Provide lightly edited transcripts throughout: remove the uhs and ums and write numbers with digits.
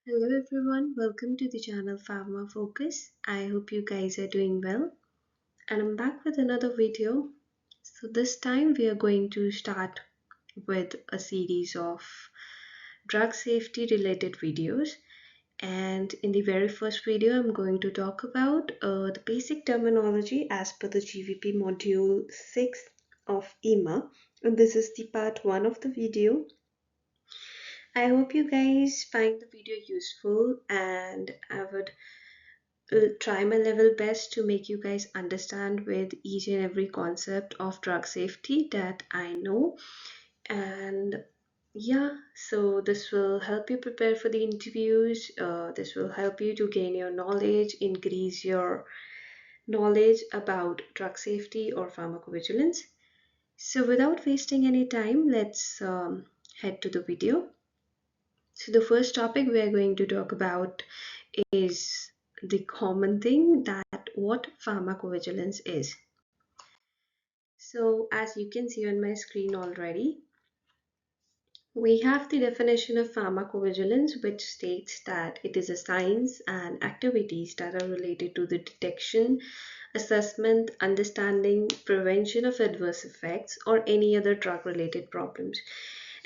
Hello everyone, welcome to the channel Pharma Focus. I hope you guys are doing well and I'm back with another video. So this time we are going to start with a series of drug safety related videos, and in the very first video I'm going to talk about the basic terminology as per the GVP Module 6 of EMA, and this is the part 1 of the video. I hope you guys find the video useful, and I would try my level best to make you guys understand with each and every concept of drug safety that I know. And yeah, so this will help you prepare for the interviews. This will help you to gain your knowledge, increase your knowledge about drug safety or pharmacovigilance. So without wasting any time, let's head to the video. So the first topic we are going to talk about is the common thing, that what pharmacovigilance is. So as you can see on my screen already, we have the definition of pharmacovigilance, which states that it is a science and activities that are related to the detection, assessment, understanding, prevention of adverse effects or any other drug related problems.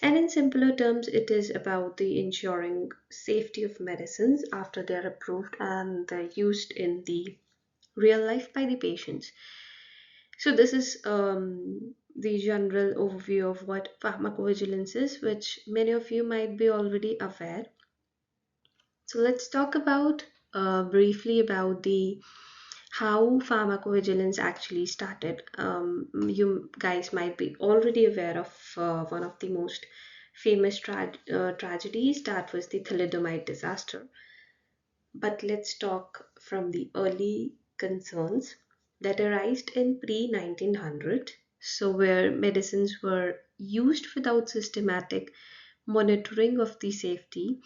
And in simpler terms, it is about the ensuring safety of medicines after they're approved and they're used in the real life by the patients. So this is the general overview of what pharmacovigilance is, which many of you might be already aware. So let's talk about briefly about the how pharmacovigilance actually started. You guys might be already aware of one of the most famous tragedies, that was the thalidomide disaster. But let's talk from the early concerns that arose in pre-1900, so where medicines were used without systematic monitoring of the safety,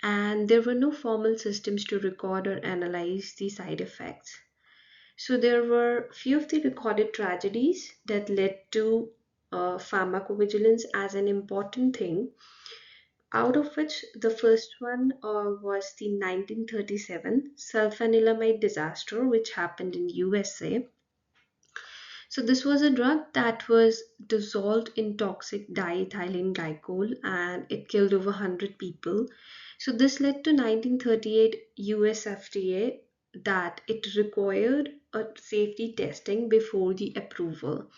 and there were no formal systems to record or analyze the side effects. So there were few of the recorded tragedies that led to pharmacovigilance as an important thing, out of which the first one was the 1937 sulfanilamide disaster, which happened in USA. So this was a drug that was dissolved in toxic diethylene glycol, and it killed over 100 people. So this led to 1938 US FDA that it required a safety testing before the approval.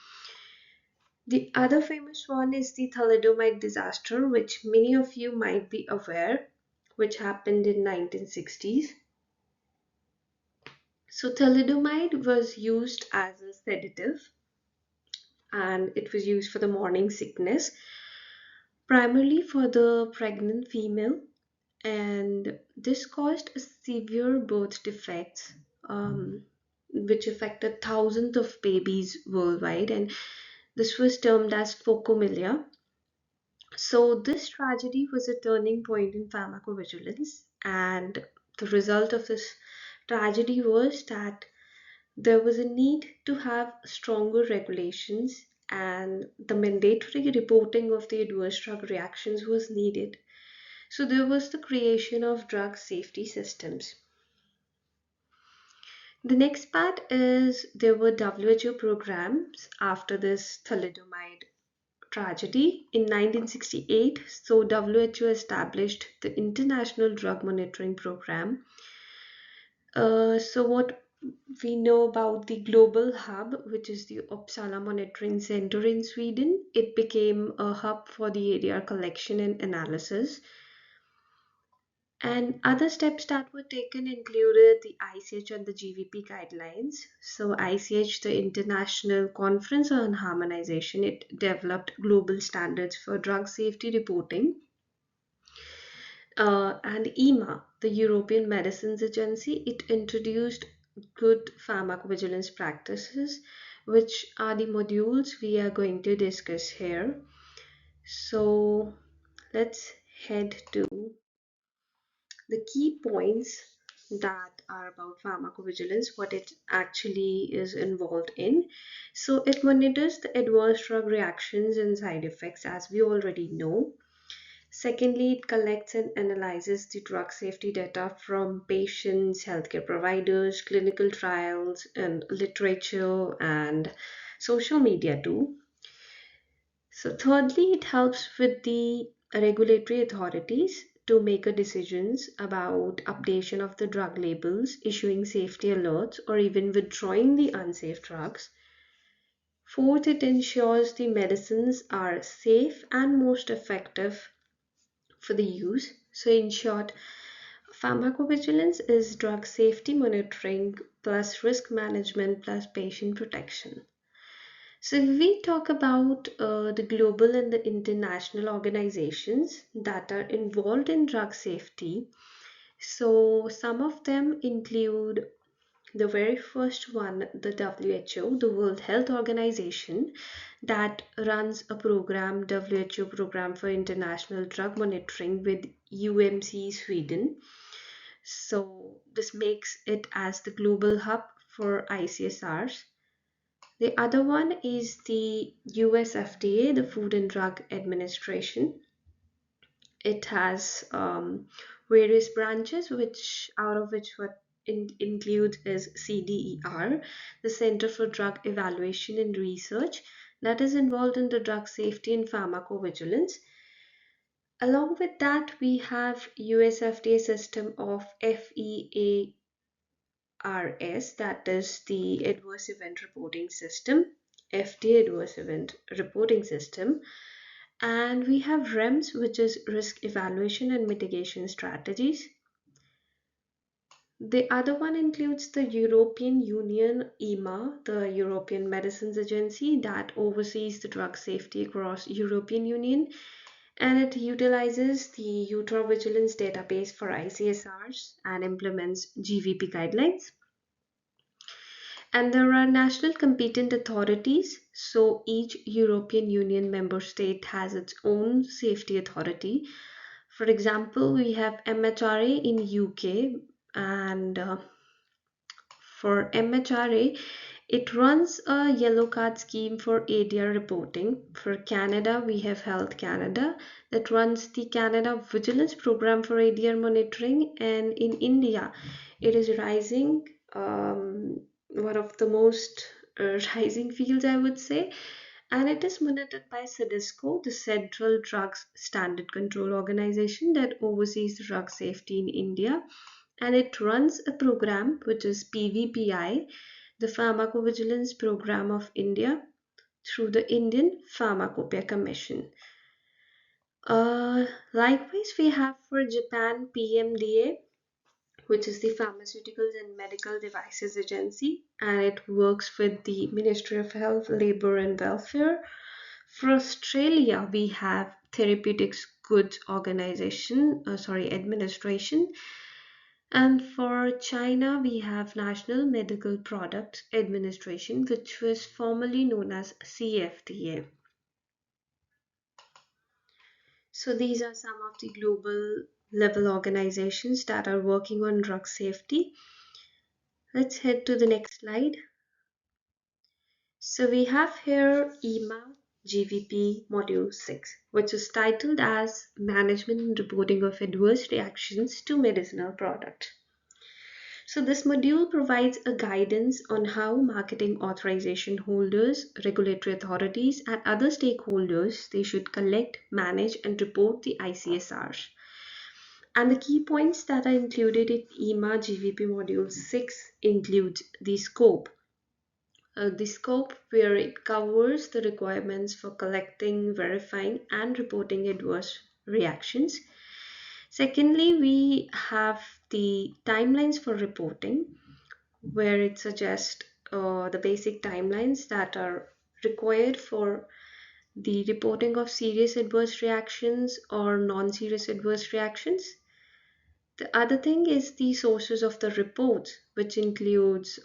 The other famous one is the thalidomide disaster, which many of you might be aware, which happened in 1960s. So thalidomide was used as a sedative, and it was used for the morning sickness, primarily for the pregnant female, and this caused severe birth defects, which affected thousands of babies worldwide, and this was termed as phocomelia. So this tragedy was a turning point in pharmacovigilance, and the result of this tragedy was that there was a need to have stronger regulations, and the mandatory reporting of the adverse drug reactions was needed. So there was the creation of drug safety systems. The next part is there were WHO programs after this thalidomide tragedy in 1968. So WHO established the International Drug Monitoring Program. So what we know about the global hub, which is the Uppsala Monitoring Center in Sweden, it became a hub for the ADR collection and analysis. And other steps that were taken included the ICH and the GVP guidelines. So ICH, the International Conference on Harmonization, it developed global standards for drug safety reporting. And EMA, the European Medicines Agency, it introduced good pharmacovigilance practices, which are the modules we are going to discuss here. So let's head to the key points that are about pharmacovigilance, what it actually is involved in. So it monitors the adverse drug reactions and side effects, as we already know. Secondly, it collects and analyzes the drug safety data from patients, healthcare providers, clinical trials, and literature and social media too. So, thirdly, it helps with the regulatory authorities to make a decisions about updation of the drug labels, issuing safety alerts, or even withdrawing the unsafe drugs. Fourth, it ensures the medicines are safe and most effective for the use. So, in short, pharmacovigilance is drug safety monitoring plus risk management plus patient protection. So, if we talk about the global and the international organizations that are involved in drug safety, so some of them include the very first one, the WHO, the World Health Organization, that runs a program, WHO program for international drug monitoring with UMC Sweden. So this makes it as the global hub for ICSRs. The other one is the US FDA, the Food and Drug Administration. It has various branches, which out of which what includes is CDER, the Center for Drug Evaluation and Research, that is involved in the drug safety and pharmacovigilance. Along with that, we have US FDA system of FEARS, that is the Adverse Event Reporting System, FDA Adverse Event Reporting System. And we have REMS, which is Risk Evaluation and Mitigation Strategies. The other one includes the European Union EMA, the European Medicines Agency, that oversees the drug safety across European Union, and it utilizes the Vigilance database for ICSRs and implements GVP guidelines. And there are national competent authorities, so each European Union member state has its own safety authority. For example, we have MHRA in UK, and for MHRA, it runs a yellow card scheme for ADR reporting. For Canada, we have Health Canada that runs the Canada Vigilance Program for ADR monitoring, and in India, it is rising, one of the most rising fields, I would say, and it is monitored by CDSCO, the Central Drugs Standard Control Organization that oversees drug safety in India, and it runs a program which is PVPI, the Pharmacovigilance Program of India, through the Indian Pharmacopoeia Commission. Likewise, we have for Japan PMDA, which is the Pharmaceuticals and Medical Devices Agency, and it works with the Ministry of Health, Labour and Welfare. For Australia, we have Therapeutics Goods Administration, and for China, we have National Medical Products Administration, which was formerly known as CFDA. So these are some of the global level organizations that are working on drug safety. Let's head to the next slide. So we have here EMA GVP Module 6, which is titled as Management and Reporting of Adverse Reactions to Medicinal Products. So this module provides a guidance on how marketing authorization holders, regulatory authorities, and other stakeholders they should collect, manage, and report the ICSRs. And the key points that are included in EMA GVP Module 6 include the scope. The scope where it covers the requirements for collecting, verifying, and reporting adverse reactions. Secondly, we have the timelines for reporting, where it suggests the basic timelines that are required for the reporting of serious adverse reactions or non-serious adverse reactions. The other thing is the sources of the reports, which includes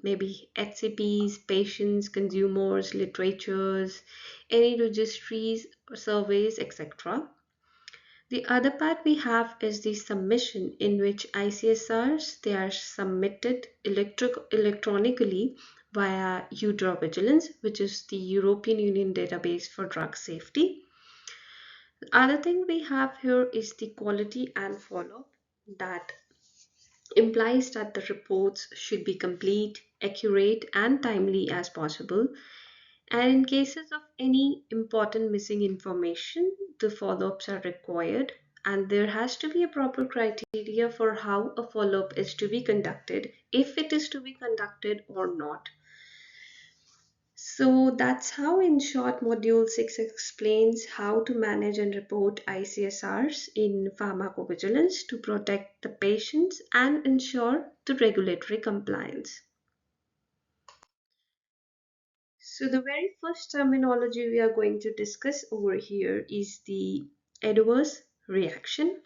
maybe HCPs, patients, consumers, literatures, any registries, surveys, etc. The other part we have is the submission, in which ICSRs they are submitted electronically via Vigilance, which is the European Union database for drug safety. Other thing we have here is the quality and follow-up that implies that the reports should be complete, accurate, and timely as possible. And in cases of any important missing information, the follow-ups are required, and there has to be a proper criteria for how a follow-up is to be conducted, if it is to be conducted or not. So that's how, in short, Module 6 explains how to manage and report ICSRs in pharmacovigilance to protect the patients and ensure the regulatory compliance. So the very first terminology we are going to discuss over here is the adverse reaction.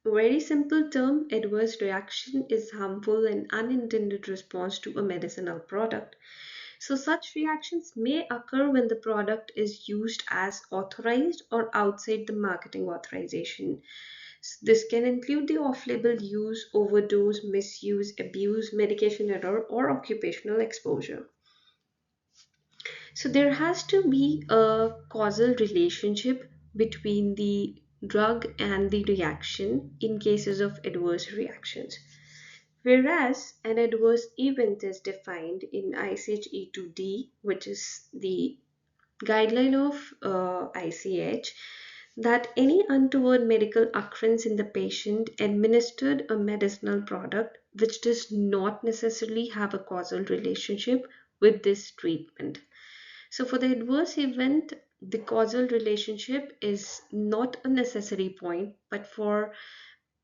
A very simple term, adverse reaction is harmful and unintended response to a medicinal product. So such reactions may occur when the product is used as authorized or outside the marketing authorization. This can include the off-label use, overdose, misuse, abuse, medication error, or occupational exposure. So there has to be a causal relationship between the drug and the reaction in cases of adverse reactions. Whereas an adverse event is defined in ICH-E2D, which is the guideline of ICH, that any untoward medical occurrence in the patient administered a medicinal product which does not necessarily have a causal relationship with this treatment. So, for the adverse event, the causal relationship is not a necessary point, but for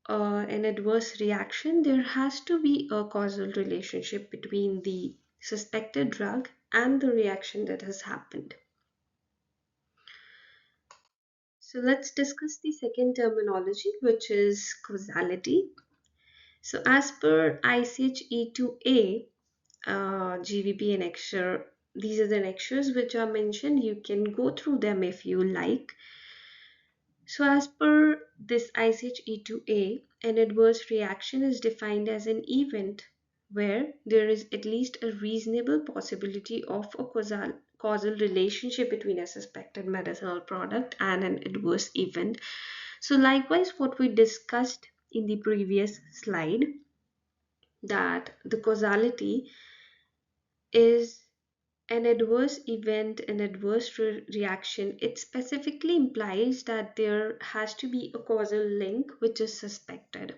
an adverse reaction, there has to be a causal relationship between the suspected drug and the reaction that has happened. So let's discuss the second terminology, which is causality. So as per ICH E2A, GVP annexure, these are the annexures which are mentioned. You can go through them if you like. So as per this ICH E2A, an adverse reaction is defined as an event where there is at least a reasonable possibility of a causal relationship between a suspected medicinal product and an adverse event. So likewise, what we discussed in the previous slide, that the causality is an adverse event, an adverse reaction, it specifically implies that there has to be a causal link which is suspected.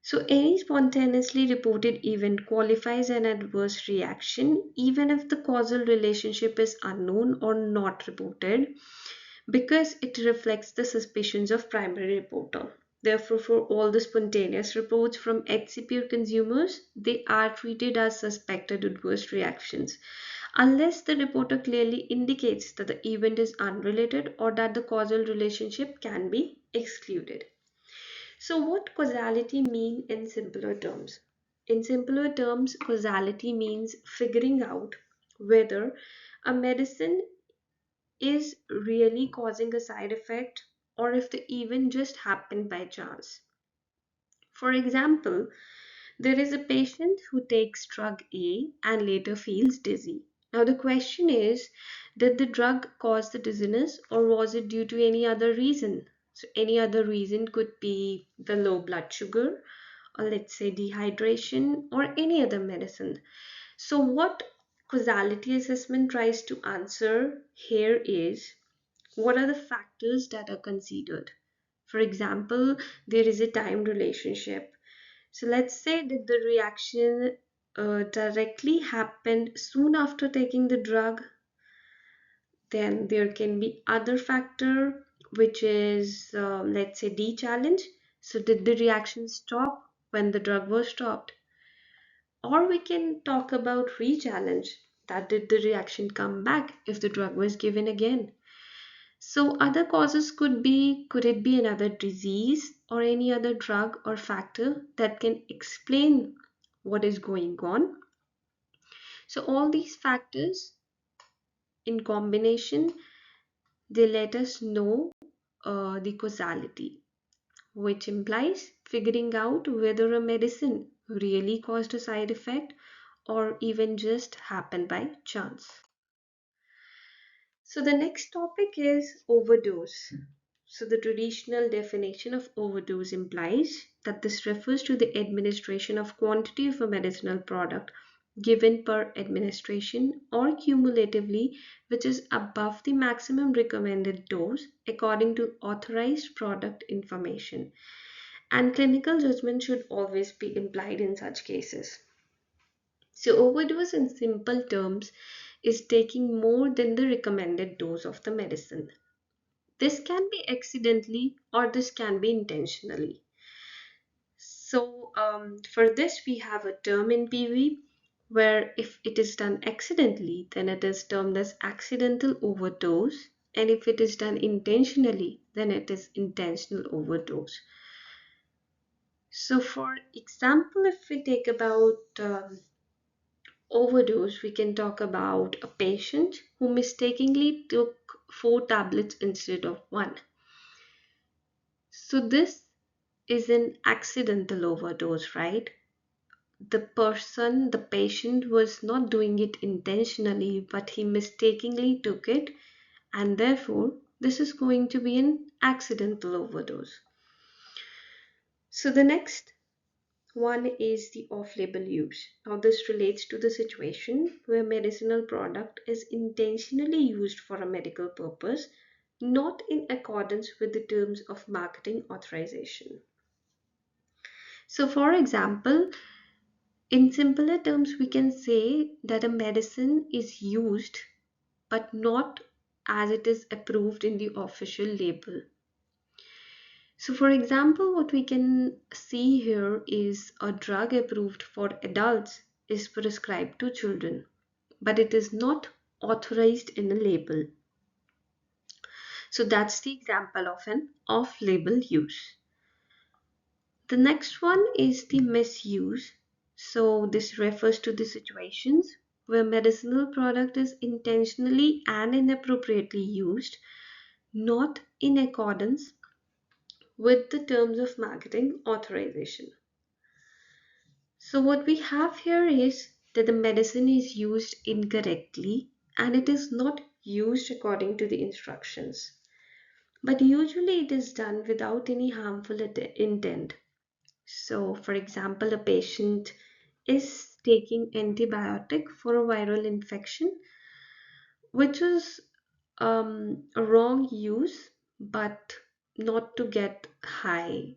So, any spontaneously reported event qualifies an adverse reaction even if the causal relationship is unknown or not reported, because it reflects the suspicions of primary reporter. Therefore, for all the spontaneous reports from excipient consumers, they are treated as suspected adverse reactions, unless the reporter clearly indicates that the event is unrelated or that the causal relationship can be excluded. So, what causality mean in simpler terms? In simpler terms, causality means figuring out whether a medicine is really causing a side effect or if the event just happened by chance. For example, there is a patient who takes drug A and later feels dizzy. Now, the question is, did the drug cause the dizziness or was it due to any other reason? So, any other reason could be the low blood sugar, or let's say dehydration, or any other medicine. So, what causality assessment tries to answer here is, what are the factors that are considered? For example, there is a time relationship. So let's say that the reaction directly happened soon after taking the drug. Then there can be other factor, which is let's say de-challenge. So did the reaction stop when the drug was stopped? Or we can talk about re-challenge. That did the reaction come back if the drug was given again? So other causes could it be another disease or any other drug or factor that can explain what is going on? So all these factors in combination, they let us know the causality, which implies figuring out whether a medicine really caused a side effect or even just happened by chance. So the next topic is overdose. So the traditional definition of overdose implies that this refers to the administration of quantity of a medicinal product given per administration or cumulatively which is above the maximum recommended dose according to authorized product information. And clinical judgment should always be implied in such cases. So overdose in simple terms is taking more than the recommended dose of the medicine. This can be accidentally or this can be intentionally. So for this we have a term in PV where if it is done accidentally then it is termed as accidental overdose, and if it is done intentionally then it is intentional overdose. So for example, if we take about overdose, we can talk about a patient who mistakenly took 4 tablets instead of one. So this is an accidental overdose, right? The patient was not doing it intentionally, but he mistakenly took it, and therefore this is going to be an accidental overdose. So the next one is the off-label use. Now this relates to the situation where medicinal product is intentionally used for a medical purpose, not in accordance with the terms of marketing authorization. So for example, in simpler terms, we can say that a medicine is used but not as it is approved in the official label. So, for example, what we can see here is a drug approved for adults is prescribed to children, but it is not authorized in a label. So, that's the example of an off label use. The next one is the misuse. So this refers to the situations where medicinal product is intentionally and inappropriately used, not in accordance with the terms of marketing authorization. So what we have here is that the medicine is used incorrectly and it is not used according to the instructions. But usually it is done without any harmful intent. So, for example, a patient is taking antibiotic for a viral infection, which is a wrong use, but not to get high.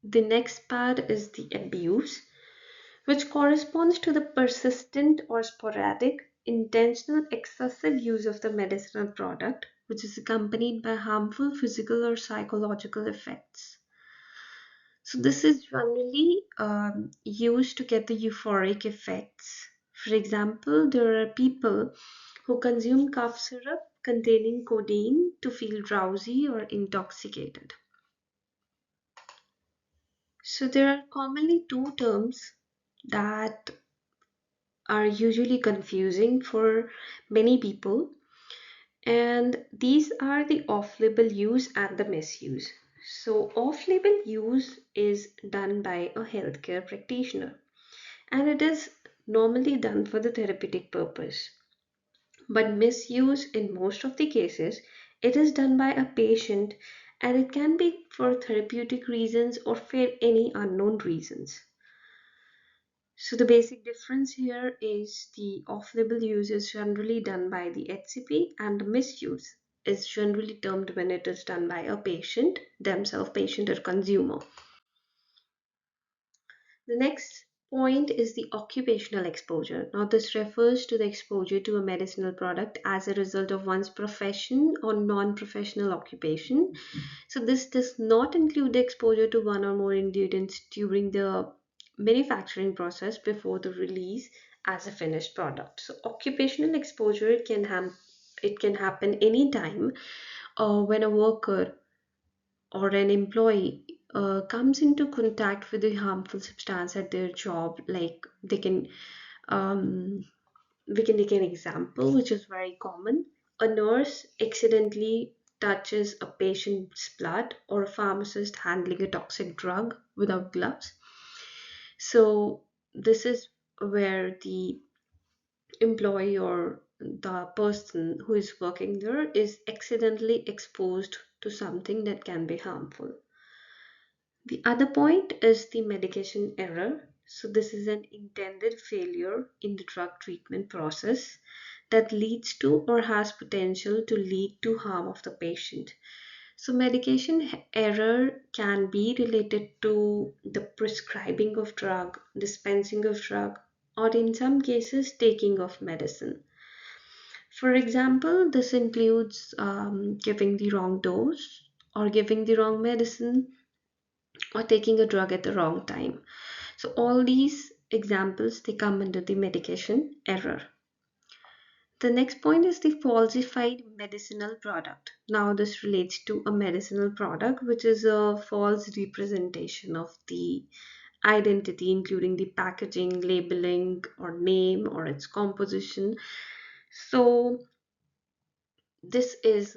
The next part is the abuse, which corresponds to the persistent or sporadic, intentional, excessive use of the medicinal product, which is accompanied by harmful physical or psychological effects. So this is generally used to get the euphoric effects. For example, there are people who consume cough syrup containing codeine to feel drowsy or intoxicated. So there are commonly two terms that are usually confusing for many people, and these are the off-label use and the misuse. So off-label use is done by a healthcare practitioner, and it is normally done for the therapeutic purpose. But misuse, in most of the cases, it is done by a patient, and it can be for therapeutic reasons or for any unknown reasons. So the basic difference here is the off-label use is generally done by the HCP, and the misuse is generally termed when it is done by a patient themselves, patient or consumer. The next point is the occupational exposure. Now, this refers to the exposure to a medicinal product as a result of one's profession or non-professional occupation. So, this does not include the exposure to one or more ingredients during the manufacturing process before the release as a finished product. So, occupational exposure can happen anytime when a worker or an employee comes into contact with a harmful substance at their job. Like they can we can take an example which is very common. A nurse accidentally touches a patient's blood, or a pharmacist handling a toxic drug without gloves. So this is where the employee or the person who is working there is accidentally exposed to something that can be harmful. The other point is the medication error. So, this is an intended failure in the drug treatment process that leads to or has potential to lead to harm of the patient. So, medication error can be related to the prescribing of drug, dispensing of drug, or in some cases, taking of medicine. For example, this includes giving the wrong dose or giving the wrong medicine or taking a drug at the wrong time. So all these examples, they come under the medication error. The next point is the falsified medicinal product. Now this relates to a medicinal product which is a false representation of the identity, including the packaging, labeling or name or its composition. So this is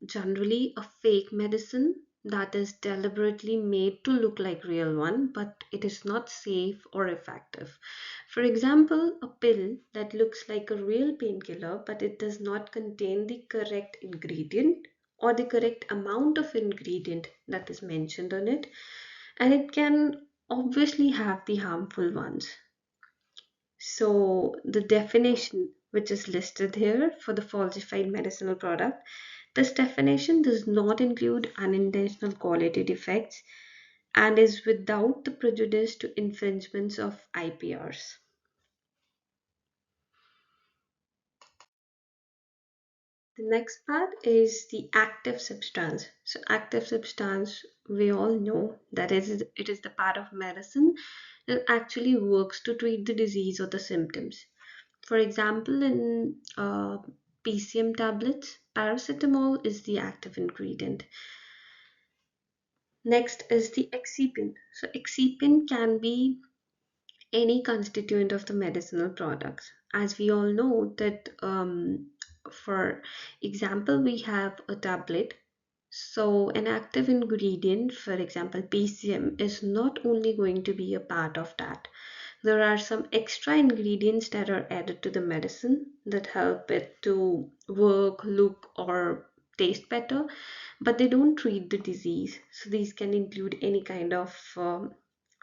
generally a fake medicine that is deliberately made to look like real one, but it is not safe or effective. For example, a pill that looks like a real painkiller, but it does not contain the correct ingredient or the correct amount of ingredient that is mentioned on it, and it can obviously have the harmful ones. So, the definition which is listed here for the falsified medicinal product, this definition does not include unintentional quality defects and is without the prejudice to infringements of IPRs. The next part is the active substance. So, active substance, we all know that it is the part of medicine that actually works to treat the disease or the symptoms. For example, in PCM tablets, paracetamol is the active ingredient. Next is the excipient. So, excipient can be any constituent of the medicinal products. As we all know that, for example, we have a tablet. So, an active ingredient, for example, PCM, is not only going to be a part of that. There are some extra ingredients that are added to the medicine that help it to work, look, or taste better, but they don't treat the disease. So, these can include any kind of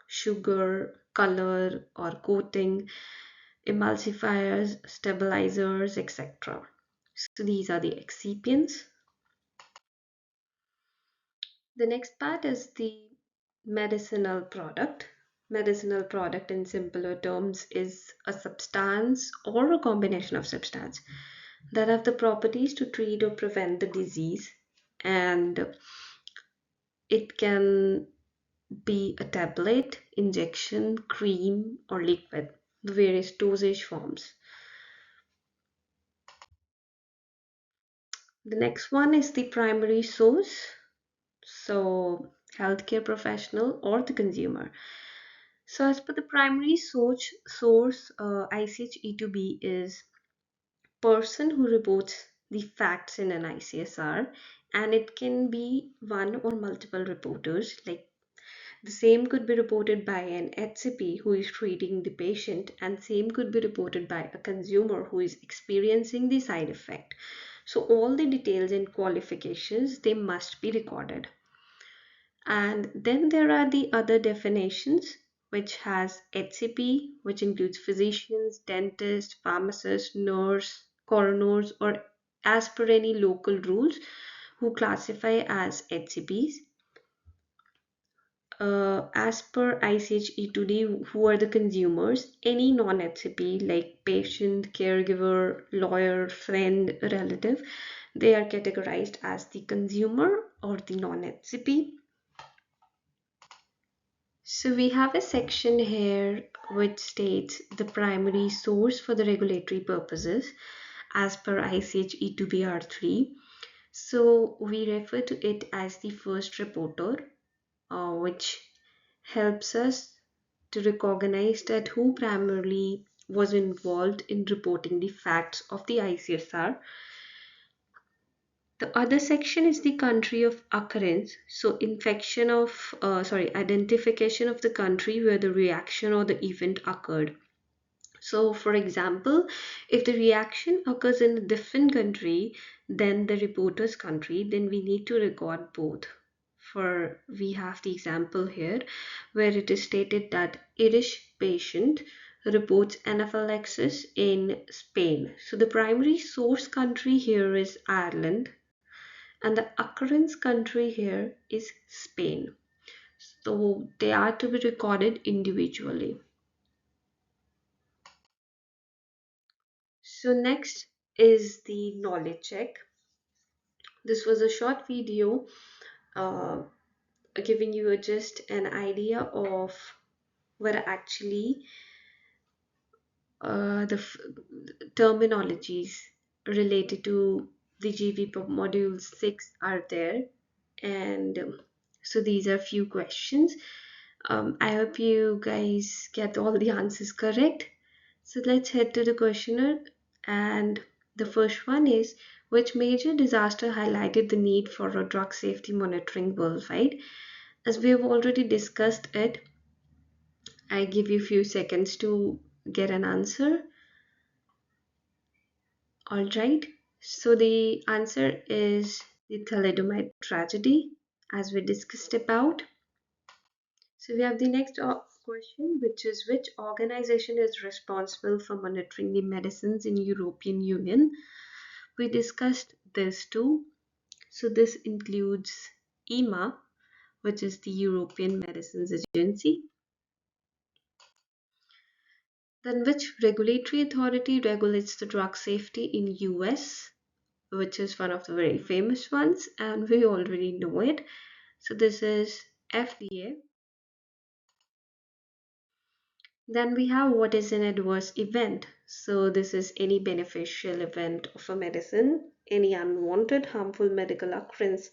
sugar, color, or coating, emulsifiers, stabilizers, etc. So, these are the excipients. The next part is the medicinal product. Medicinal product, in simpler terms, is a substance or a combination of substance that have the properties to treat or prevent the disease, and it can be a tablet, injection, cream, or liquid, the various dosage forms. The next one is the primary source, so healthcare professional or the consumer. So, as per the primary source, ICHE2B is person who reports the facts in an ICSR, and it can be one or multiple reporters. Like the same could be reported by an HCP who is treating the patient, and same could be reported by a consumer who is experiencing the side effect. So all the details and qualifications, they must be recorded. And then there are the other definitions, which has HCP, which includes physicians, dentists, pharmacists, nurse, coroners, or as per any local rules who classify as HCPs. As per ICHE2D, who are the consumers, any non-HCP like patient, caregiver, lawyer, friend, relative, they are categorized as the consumer or the non-HCP. So we have a section here which states the primary source for the regulatory purposes as per ICH E2BR3. So we refer to it as the first reporter, which helps us to recognize that who primarily was involved in reporting the facts of the ICSR. The other section is the country of occurrence. So identification of the country where the reaction or the event occurred. So, for example, if the reaction occurs in a different country than the reporter's country, then we need to record both. For we have the example here where it is stated that Irish patient reports anaphylaxis in Spain. So the primary source country here is Ireland and the occurrence country here is Spain. So they are to be recorded individually. So next is the knowledge check. This was a short video uh, giving you just an idea of what actually the terminologies related to the GVP Module 6 are there. And so these are few questions. I hope you guys get all the answers correct. So let's head to the questionnaire. And the first one is, which major disaster highlighted the need for a drug safety monitoring worldwide? As we have already discussed it, I give you a few seconds to get an answer. All right. So the answer is the thalidomide tragedy, as we discussed about. So we have the next question, which is, which organization is responsible for monitoring the medicines in European Union? We discussed this too. So this includes EMA, which is the European Medicines Agency. Then which regulatory authority regulates the drug safety in US, which is one of the very famous ones, and we already know it. So this is FDA. Then we have what is an adverse event. So this is any beneficial event of a medicine, any unwanted harmful medical occurrence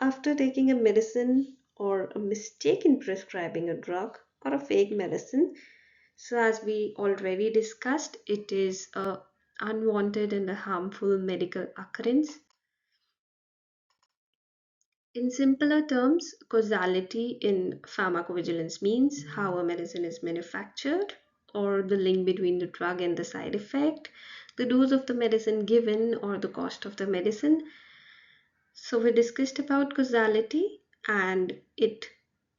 after taking a medicine, or a mistake in prescribing a drug, or a fake medicine. So as we already discussed, it is a unwanted and a harmful medical occurrence. In simpler terms, causality in pharmacovigilance means how a medicine is manufactured, or the link between the drug and the side effect, the dose of the medicine given, or the cost of the medicine. So we discussed about causality, and it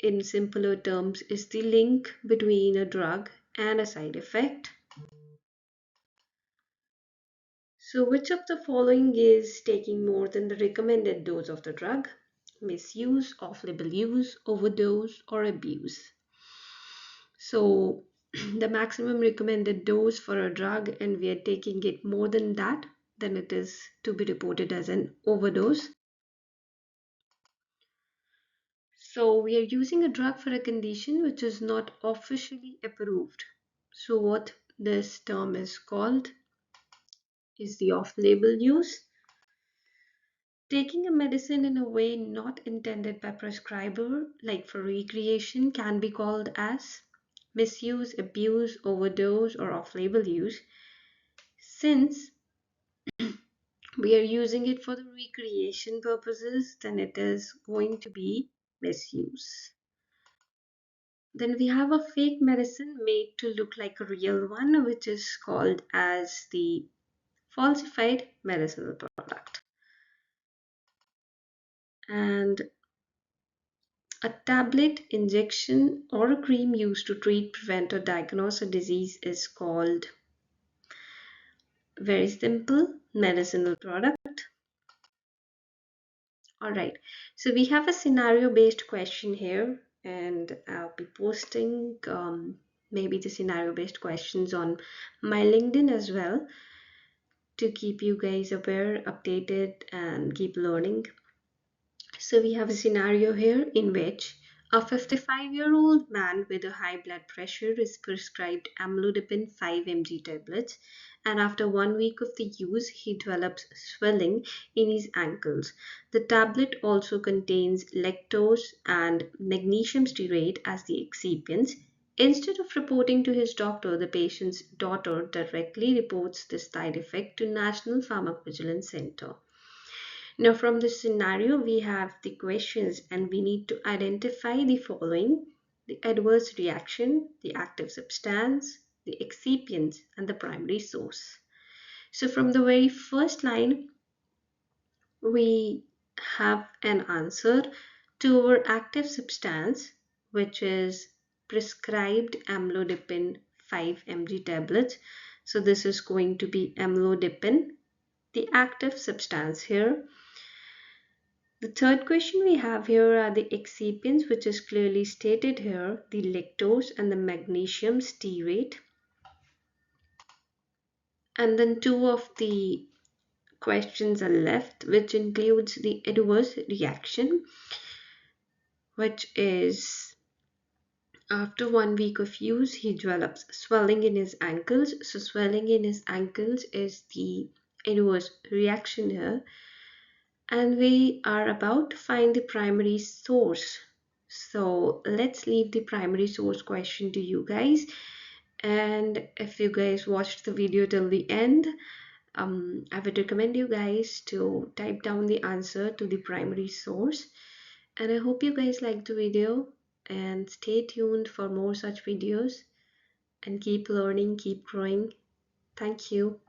in simpler terms is the link between a drug and a side effect. So which of the following is taking more than the recommended dose of the drug? Misuse, off-label use, overdose, or abuse. So the maximum recommended dose for a drug and we are taking it more than that, then it is to be reported as an overdose. So we are using a drug for a condition which is not officially approved. So what this term is called is the off-label use. Taking a medicine in a way not intended by prescriber, like for recreation, can be called as misuse, abuse, overdose, or off-label use. Since we are using it for the recreation purposes, then it is going to be misuse. Then we have a fake medicine made to look like a real one, which is called as the falsified medicinal product. And a tablet, injection, or a cream used to treat, prevent, or diagnose a disease is called, very simple, medicinal product. All right, so we have a scenario based question here, and I'll be posting maybe the scenario based questions on my LinkedIn as well to keep you guys aware, updated, and keep learning. So we have a scenario here in which a 55-year-old man with a high blood pressure is prescribed amlodipine 5 mg tablets, and after 1 week of the use he develops swelling in his ankles. The tablet also contains lactose and magnesium stearate as the excipients. Instead of reporting to his doctor, the patient's daughter directly reports this side effect to National Pharmacovigilance Center. Now, from this scenario, we have the questions and we need to identify the following: the adverse reaction, the active substance, the excipients, and the primary source. So from the very first line, we have an answer to our active substance, which is prescribed amlodipine 5 mg tablets. So this is going to be amlodipine, the active substance here. The third question we have here are the excipients, which is clearly stated here, the lactose and the magnesium stearate. And then two of the questions are left, which includes the adverse reaction, which is after 1 week of use, he develops swelling in his ankles. So swelling in his ankles is the adverse reaction here. And we are about to find the primary source. So let's leave the primary source question to you guys. And if you guys watched the video till the end, I would recommend you guys to type down the answer to the primary source. And I hope you guys liked the video, and stay tuned for more such videos, and keep learning, keep growing. Thank you.